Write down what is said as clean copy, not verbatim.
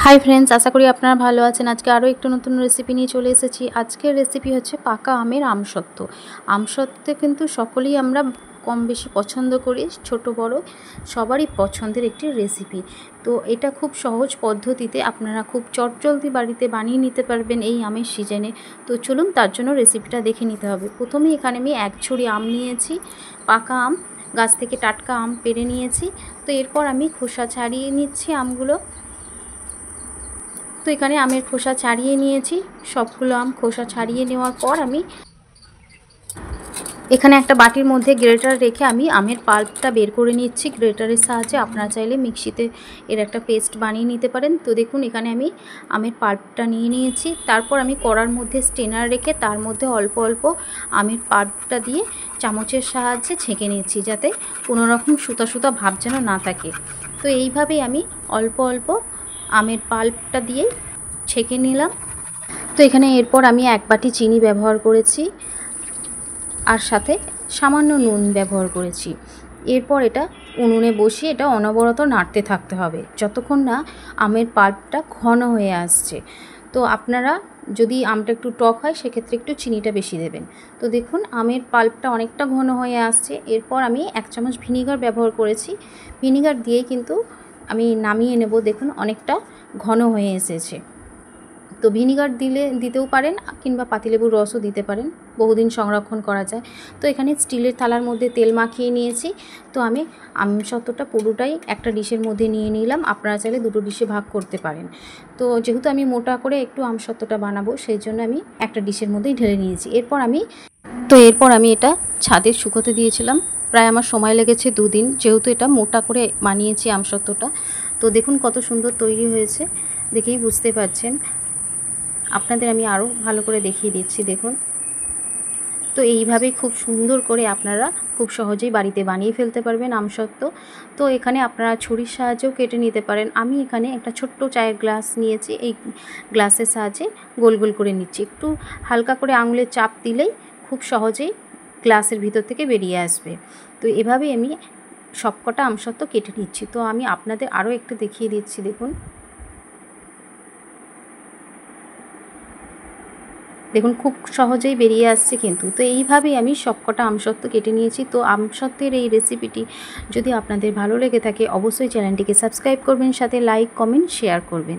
Hi friends, আশা করি আপনারা ভালো আছেন। আজকে আরও একটু নতুন রেসিপি নিয়ে চলে এসেছি। আজকের রেসিপি হচ্ছে পাকা আমের আমসত্ত্ব। আমসত্ত্ব কিন্তু সকলেই আমরা কম বেশি পছন্দ করি, ছোট বড় সবারই পছন্দের একটি রেসিপি। তো এটা খুব সহজ পদ্ধতিতে আপনারা খুব চটজলদি বাড়িতে বানিয়ে নিতে পারবেন এই আমের সিজনে। তো চলুন তার জন্য রেসিপিটা দেখে নিতে হবে। প্রথমেই এখানে আমি 1 ছড়ি আম নিয়েছি, পাকা আম, গাছ থেকে টাটকা আম পেড়ে নিয়েছি। তো এরপর আমি খোসা ছাড়িয়ে নিচ্ছি আমগুলো। তো এখানে আমের খোসা ছাড়িয়ে নিয়েছি, সবগুলো আম খোসা ছাড়িয়ে নেওয়ার পর আমি এখানে একটা বাটির মধ্যে গ্রেটার রেখে আমি আমের পাল্পটা বের করে নিচ্ছি গ্রেটারের সাহায্যে। আপনারা চাইলে মিক্সিতে এর একটা পেস্ট বানিয়ে নিতে পারেন। তো দেখুন এখানে আমি আমের পাল্পটা নিয়ে নিয়েছি। তারপর আমি কড়ার মধ্যে স্টেনার রেখে তার মধ্যে অল্প অল্প আমের পাল্পটা দিয়ে চামচের সাহায্যে ছেঁকে নিয়েছি, যাতে কোনো রকম সুতা সুতা ভাব যেন না থাকে। তো এইভাবেই আমি অল্প অল্প আমের পাল্পটা দিয়ে ছেঁকে নিলাম। তো এখানে এরপর আমি 1 বাটি চিনি ব্যবহার করেছি, আর সাথে সামান্য নুন ব্যবহার করেছি। এরপর এটা উনুনে বসিয়ে এটা অনবরত নাড়তে থাকতে হবে যতক্ষণ না আমের পাল্পটা ঘন হয়ে আসছে। তো আপনারা যদি আমটা একটু টক হয় সেক্ষেত্রে একটু চিনিটা বেশি দেবেন। তো দেখুন আমের পাল্পটা অনেকটা ঘন হয়ে আসছে। এরপর আমি 1 চামচ ভিনিগার ব্যবহার করেছি। ভিনিগার দিয়েই কিন্তু আমি নামিয়ে নেব। দেখুন অনেকটা ঘন হয়ে এসেছে। তো ভিনিগার দিতেও পারেন, কিংবা পাতিলেবুর রসও দিতে পারেন, বহুদিন সংরক্ষণ করা যায়। তো এখানে স্টিলের থালার মধ্যে তেল মাখিয়ে নিয়েছি। তো আমি আমসত্ত্বটা পুরোটাই একটা ডিশের মধ্যে নিয়ে নিলাম। আপনারা চাইলে 2টো ডিশে ভাগ করতে পারেন। তো যেহেতু আমি মোটা করে একটু আমসত্ত্বটা বানাবো, সেই জন্য আমি একটা ডিশের মধ্যেই ঢেলে নিয়েছি। এরপর আমি এটা ছাদে শুকোতে দিয়েছিলাম। প্রায় আমার সময় লেগেছে 2 দিন, যেহেতু এটা মোটা করে বানিয়েছি আমসত্ত্বটা। তো দেখুন কত সুন্দর তৈরি হয়েছে, দেখেই বুঝতে পারছেন। আপনাদের আমি আরও ভালো করে দেখিয়ে দিচ্ছি, দেখুন। তো এইভাবেই খুব সুন্দর করে আপনারা খুব সহজেই বাড়িতে বানিয়ে ফেলতে পারবেন আমসত্ত্ব। তো এখানে আপনারা ছুরির সাহায্যেও কেটে নিতে পারেন। আমি এখানে একটা ছোট্ট চায়ের গ্লাস নিয়েছি, এই গ্লাসের সাহায্যে গোল গোল করে নিচ্ছি। একটু হালকা করে আঙুলের চাপ দিলেই খুব সহজেই গ্লাসের ভিতর থেকে বেরিয়ে আসবে। তো এভাবেই আমি সবকটা আমসত্ত্ব কেটে নিচ্ছি। তো আমি আপনাদের আরও একটু দেখিয়ে দিচ্ছি, দেখুন। দেখুন খুব সহজেই বেরিয়ে আসছে কিন্তু। তো এইভাবেই আমি সবকটা আমসত্ত্ব কেটে নিয়েছি। তো আমসত্ত্বের এই রেসিপিটি যদি আপনাদের ভালো লেগে থাকে অবশ্যই চ্যানেলটিকে সাবস্ক্রাইব করবেন, সাথে লাইক, কমেন্ট, শেয়ার করবেন।